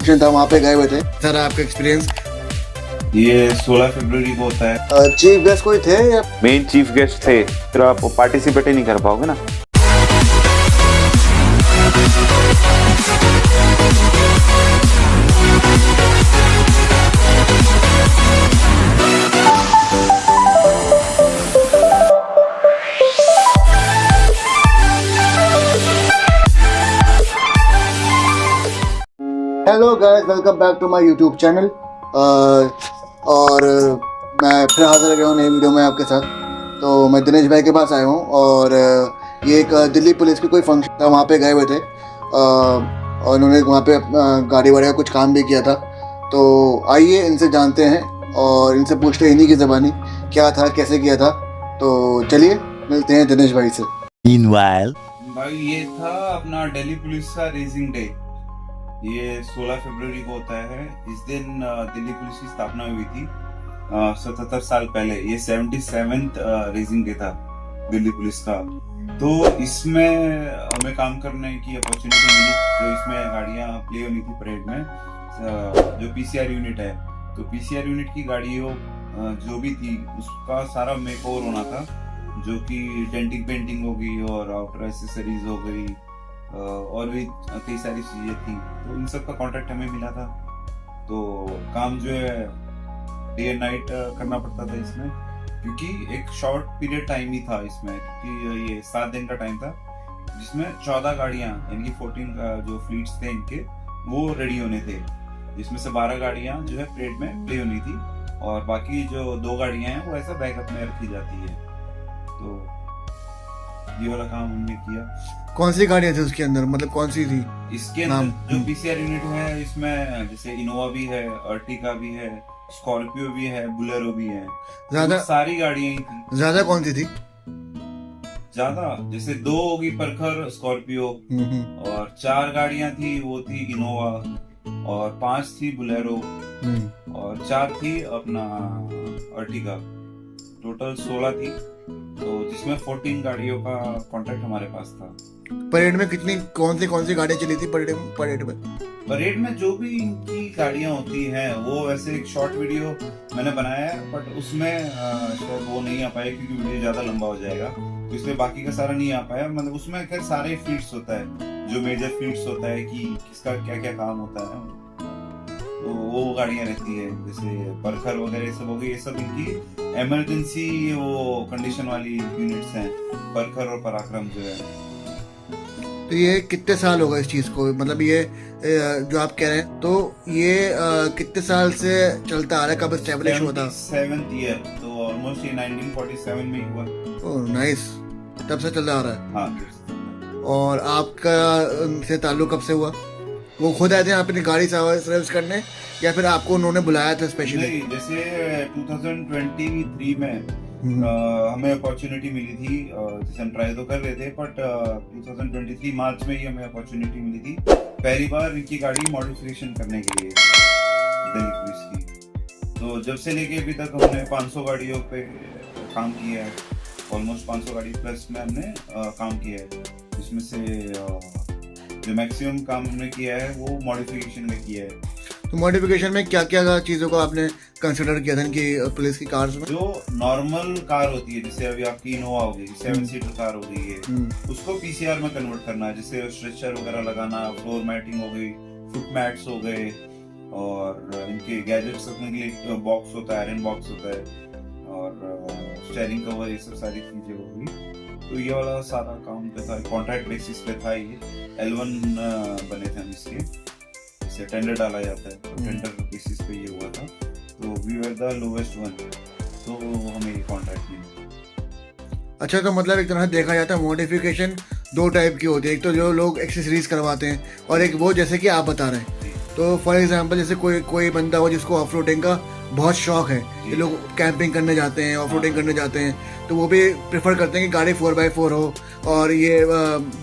Function था, वहाँ पे गए हुए थे। सर आपका एक्सपीरियंस? ये 16 फरवरी को होता है। चीफ गेस्ट कोई थे या मेन चीफ गेस्ट थे, फिर आप पार्टिसिपेट ही नहीं कर पाओगे ना। Hello guys, welcome back to my YouTube channel. और मैं फिर हाजिर हो गया हूँ नई वीडियो में आपके साथ। तो मैं दिनेश भाई के पास आया हूँ और ये एक दिल्ली पुलिस की कोई फंक्शन था, वहाँ पे गए हुए थे। और उन्होंने वहाँ पे गाड़ी वाड़ी का कुछ काम भी किया था। तो आइए इनसे जानते हैं और इनसे पूछते हैं इन्हीं की ज़बानी क्या था, कैसे किया था। तो चलिए मिलते हैं दिनेश भाई से। Meanwhile, भाई ये था अपना दिल्ली पुलिस का रेसिंग डे। ये 16 फरवरी को होता है। इस दिन दिल्ली पुलिस की स्थापना हुई थी 77 साल पहले। ये 77th रेसिंग डे था दिल्ली पुलिस का। तो इसमें हमें काम करने की अपॉर्चुनिटी मिली। जो इसमें गाड़ियां प्ले होनी थी परेड में, जो पीसीआर यूनिट है, तो पीसीआर यूनिट की गाड़ियों जो भी थी उसका सारा मेक ओवर होना था, जो कि डेंटिंग पेंटिंग हो गई और आउटर एसेसरीज हो गई और भी कई सारी चीजें थी। तो इन सब का कॉन्ट्रैक्ट हमें मिला था। तो काम जो है डे एंड नाइट करना पड़ता था इसमें, क्योंकि एक शॉर्ट पीरियड टाइम ही था इसमें, क्योंकि ये 7 दिन का टाइम था, जिसमें 14 गाड़ियां यानी कि 14 जो फ्लीट्स थे इनके वो रेडी होने थे, जिसमें से 12 गाड़ियां जो है परेड में प्ले होनी थी और बाकी जो 2 गाड़ियां हैं वो ऐसा बैकअप में रखी जाती है। तो ये वाला काम हमने किया। कौन सी गाड़ियाँ थी उसके अंदर, मतलब कौन सी थी? इसके अंदर जो पीसीआर यूनिट है इसमें जैसे इनोवा भी है, अर्टिगा भी है, स्कॉर्पियो भी है, बुलेरो भी है। ज्यादा सारी गाड़ियां ही थी। ज्यादा कौन सी थी? ज्यादा जैसे 2 होगी परखर स्कॉर्पियो और 4 गाड़ियां थी, वो थी इनोवा और 5 थी बुलेरो और 4 थी अपना अर्टिगा। टोटल 16 थी, तो जिसमें 14 गाड़ियों का कॉन्ट्रैक्ट हमारे पास था। परेड में कितनी कौन सी गाड़ियाँ चली थी परेड में? परेड में जो भी इनकी गाड़ियां होती हैं वो वैसे एक शॉर्ट वीडियो मैंने बनाया है, बट उसमें शायद वो नहीं आ पाया क्योंकि वीडियो ज्यादा लंबा हो जाएगा, तो इसलिए बाकी का सारा नहीं आ पाया। मतलब उसमें खैर सारे फील्ड्स होता है, जो मेजर फील्ड्स होता है कि किसका क्या क्या काम होता है, तो वो गाड़ियां रहती है। जैसे परखर वगैरह ये सब हो गई, ये सब इनकी इमरजेंसी वो कंडीशन वाली यूनिट्स हैं, परखर और पराक्रम जो है। तो ये कितने साल होगा इस चीज को, मतलब ये जो आप कह रहे हैं, तो ये कितने साल से चलता आ रहा है, कब एस्टेब्लिश हुआ था? 77th ईयर, तो ऑलमोस्ट ये 1947 में ही हुआ। ओह नाइस, तब से चलता आ रहा है। हाँ। और आपका उनसे ताल्लुक कब से हुआ? वो खुद आए थे अपनी गाड़ी सर्विस करने या फिर आपको उन्होंने बुलाया था स्पेशली? नहीं, जैसे 2023 में हमें अपॉर्चुनिटी मिली थी, जैसे हम ट्राई तो कर रहे थे, बट 2023 मार्च में ही हमें अपॉर्चुनिटी मिली थी पहली बार इनकी गाड़ी मॉडिफिकेशन करने के लिए दिल्ली पुलिस की। तो जब से लेके अभी तक हमने 500 गाड़ियों पे काम किया है, ऑलमोस्ट 500 गाड़ी प्लस में हमने काम किया है, जिसमें से जो मैक्सिमम काम हमने किया है वो मॉडिफिकेशन में किया है। तो मॉडिफिकेशन में क्या क्या चीज़ों को आपने कंसिडर किया था इनकी पुलिस की कार्स में? जो नॉर्मल कार होती है, जैसे अभी आपकी इनोवा हो गई, 7 सीटर कार हो गई है, उसको पीसीआर में कन्वर्ट करना है, जैसे स्ट्रेचर वगैरह लगाना, फ्लोर मैटिंग हो गई, फुट मैट्स हो गए, और इनके गैजेट्स रखने के लिए बॉक्स होता है, आयरन बॉक्स होता है, और स्टीयरिंग कवर, ये सब सारी चीजें हो गई। तो ये वाला सारा काम पे था, कॉन्ट्रैक्ट बेसिस पे था। ये L1 बने थे हम इसके, इससे टेंडर डाला जाता है, तो टेंडर बेसिस पे ये हुआ था। तो we were the lowest one, तो हमें ये कॉन्ट्रैक्ट मिला। अच्छा, तो मतलब एक तरह से देखा जाता है मॉडिफिकेशन 2 टाइप की होती है, एक तो जो लोग एक्सेसरीज करवाते हैं और एक वो जैसे कि आप बता रहे हैं। तो फॉर एग्जांपल जैसे कोई बंदा हो जिसको ऑफ रोडिंग का बहुत शौक है, ये लोग कैंपिंग करने जाते हैं, ऑफ रोडिंग करने जाते हैं, तो वो भी प्रेफर करते हैं कि गाड़ी 4x4 हो और ये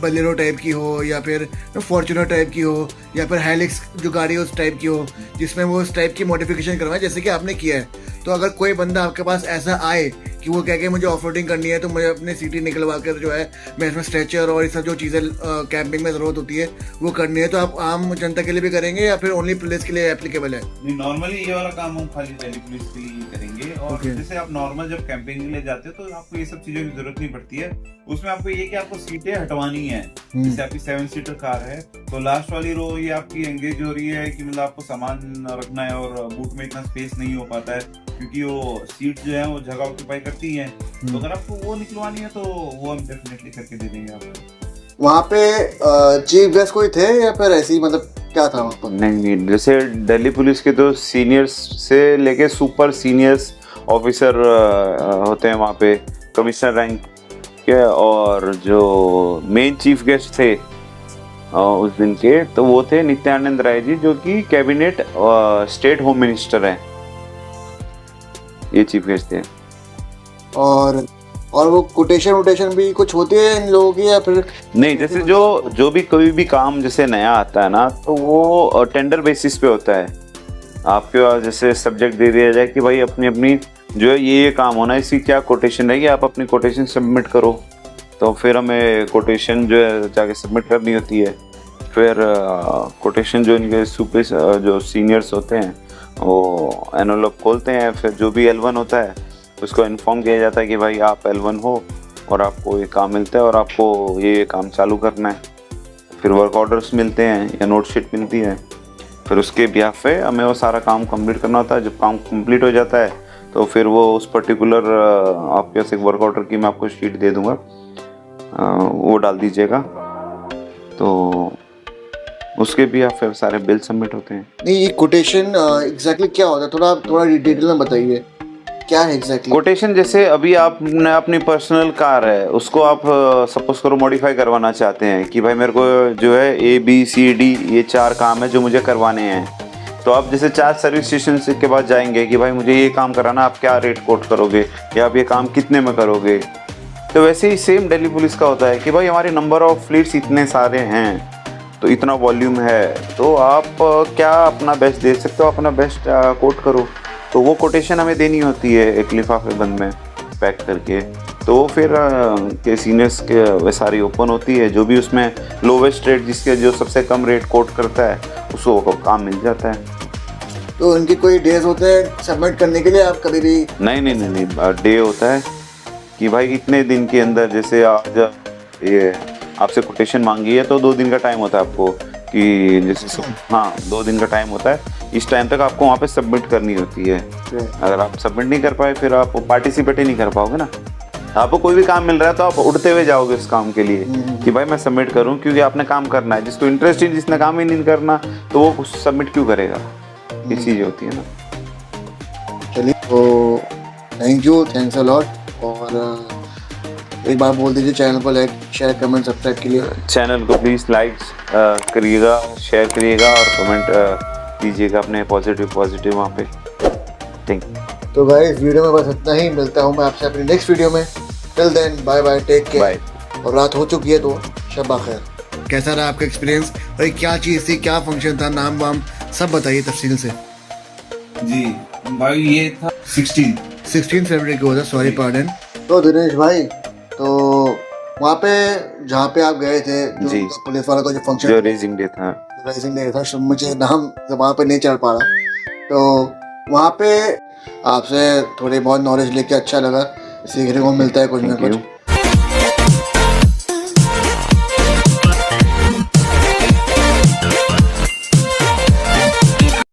बलेरो टाइप की हो या फिर फॉर्च्यूनर टाइप की हो या फिर हाइलिक्स जो गाड़ी है उस टाइप की हो, जिसमें वो उस टाइप की मॉडिफिकेशन करवाए जैसे कि आपने किया है। तो अगर कोई बंदा आपके पास ऐसा आए कि कि वो कह के मुझे ऑफ रोडिंग करनी है तो मुझे अपनी सीटी निकलवा कर जो है मैं इसमें स्ट्रेचर और ये सब जो चीज़ें कैंपिंग में ज़रूरत होती है वो करनी है। तो आप आम जनता के लिए भी करेंगे या फिर ओनली पुलिस के लिए एप्लीकेबल है? नहीं, नॉर्मली ये वाला काम हम खाली दिल्ली पुलिस के लिए करेंगे। और Okay. जैसे आप नॉर्मल जब कैंपिंग के लिए जाते हो तो आपको ये सब चीजों की जरूरत नहीं पड़ती है। उसमें आपको ये कि आपको सीटें हटवानी है। जैसे आपकी 7 सीटर कार है तो लास्ट वाली रो ये आपकी एंगेज हो रही है कि मतलब आपको सामान रखना है और बूट में इतना स्पेस नहीं हो पाता है क्योंकि वो सीट जो है वो जगह ऑक्यूपाई करती है। तो अगर आपको वो निकलवानी है तो वो हम डेफिनेटली करके दे देंगे आपको। वहाँ पे चीफ गेस्ट कोई थे या फिर ऐसे ही मतलब क्या था वहाँ पर? नहीं, जैसे दिल्ली पुलिस के तो सीनियर्स से लेके सुपर सीनियर्स ऑफिसर होते हैं वहाँ पे, कमिश्नर रैंक के। और जो मेन चीफ गेस्ट थे उस दिन के तो वो थे नित्यानंद राय जी, जो कि कैबिनेट स्टेट होम मिनिस्टर हैं। ये चीफ गेस्ट थे। और वो कोटेशन भी कुछ होती है इन लोगों की या फिर नहीं, जैसे जो भी कोई भी काम जैसे नया आता है ना तो वो टेंडर बेसिस पे होता है। आपके पास जैसे सब्जेक्ट दे दिया जाए कि भाई अपनी अपनी जो है ये काम होना है, इसकी क्या कोटेशन रहेगी, आप अपनी कोटेशन सबमिट करो। तो फिर हमें कोटेशन जो है जाके सबमिट करनी होती है। फिर कोटेशन जो इनके सुपर जो सीनियर्स होते हैं वो एनवलप खोलते हैं। फिर जो भी L1 होता है उसको इन्फॉर्म किया जाता है कि भाई आप L1 हो और आपको ये काम मिलता है और आपको ये काम चालू करना है। फिर वर्क ऑर्डर्स मिलते हैं या नोट शीट मिलती है। फिर उसके बिहाफ पे हमें वो सारा काम कंप्लीट करना होता है। जब काम कंप्लीट हो जाता है तो फिर वो उस पर्टिकुलर आपके पास एक वर्क ऑर्डर की मैं आपको शीट दे दूँगा, वो डाल दीजिएगा। तो उसके भी आप फिर सारे बिल सबमिट होते हैं। नहीं, ये कोटेशन एग्जैक्टली क्या होता है? थोड़ा डिटेल में बताइए क्या है एग्जैक्टली कोटेशन। जैसे अभी आपने अपनी पर्सनल कार है, उसको आप सपोज करो मॉडिफाई करवाना चाहते हैं कि भाई मेरे को जो है ABCD ये 4 काम है जो मुझे करवाने हैं। तो आप जैसे 4 सर्विस स्टेशन के बाद जाएंगे कि भाई मुझे ये काम कराना, आप क्या रेट कोट करोगे या आप ये काम कितने में करोगे। तो वैसे ही सेम दिल्ली पुलिस का होता है कि भाई हमारे नंबर ऑफ फ्लीट्स इतने सारे हैं तो इतना वॉल्यूम है, तो आप क्या अपना बेस्ट दे सकते हो, अपना बेस्ट कोट करो। तो वो कोटेशन हमें देनी होती है एक लिफाफे बंद में पैक करके। तो फिर के सीनियर्स के वे सारी ओपन होती है। जो भी उसमें लोवेस्ट रेट जिसके जो सबसे कम रेट कोट करता है उसको काम मिल जाता है। तो इनके कोई डेज होते हैं सबमिट करने के लिए? आप कभी भी नहीं, डे होता है कि भाई इतने दिन के अंदर, जैसे आज ये आपसे कोटेशन मांगी है तो 2 दिन का टाइम होता है आपको कि जैसे हाँ 2 दिन का टाइम होता है। इस टाइम तक आपको वहाँ पे सबमिट करनी होती है। अगर आप सबमिट नहीं कर पाए फिर आप पार्टिसिपेट ही नहीं कर पाओगे ना। आपको कोई भी काम मिल रहा है तो आप उड़ते हुए जाओगे उस काम के लिए कि भाई मैं सबमिट करूँ, क्योंकि आपने काम करना है। जिसको इंटरेस्ट है, जिसने काम ही नहीं करना तो वो सबमिट क्यों करेगा, ये चीज़ होती है ना। चलिए, तो thank you, thanks a lot. और एक बार बोल दीजिए चैनल को लाइक शेयर कमेंट सब्सक्राइब के लिए। चैनल को प्लीज़ लाइक करिएगा, शेयर करिएगा और कमेंट दीजिएगा अपने पॉजिटिव वहाँ पे। Thank you. तो भाई इस वीडियो में बस इतना ही। मिलता हूँ मैं आपसे अपनी नेक्स्ट वीडियो में। Till then bye bye, take care. Bye. और रात हो चुकी है तो शब्बा खैर। कैसा रहा आपका एक्सपीरियंस? भाई क्या चीज़ थी, क्या फंक्शन था, नाम वाम सब बताइए तफसील से। जी भाई ये था 16 फरवरी को था, सॉरी पार्डन। तो दिनेश भाई, तो वहाँ पे जहाँ पे आप गए थे जी, पुलिस वाला का जो फंक्शन, जो रेजिंग डे था, मुझे नाम वहाँ पे नहीं चढ़ पा रहा, तो वहाँ पे आपसे थोड़ी बहुत नॉलेज लेके अच्छा लगा। सीखने को मिलता है कुछ ना कुछ।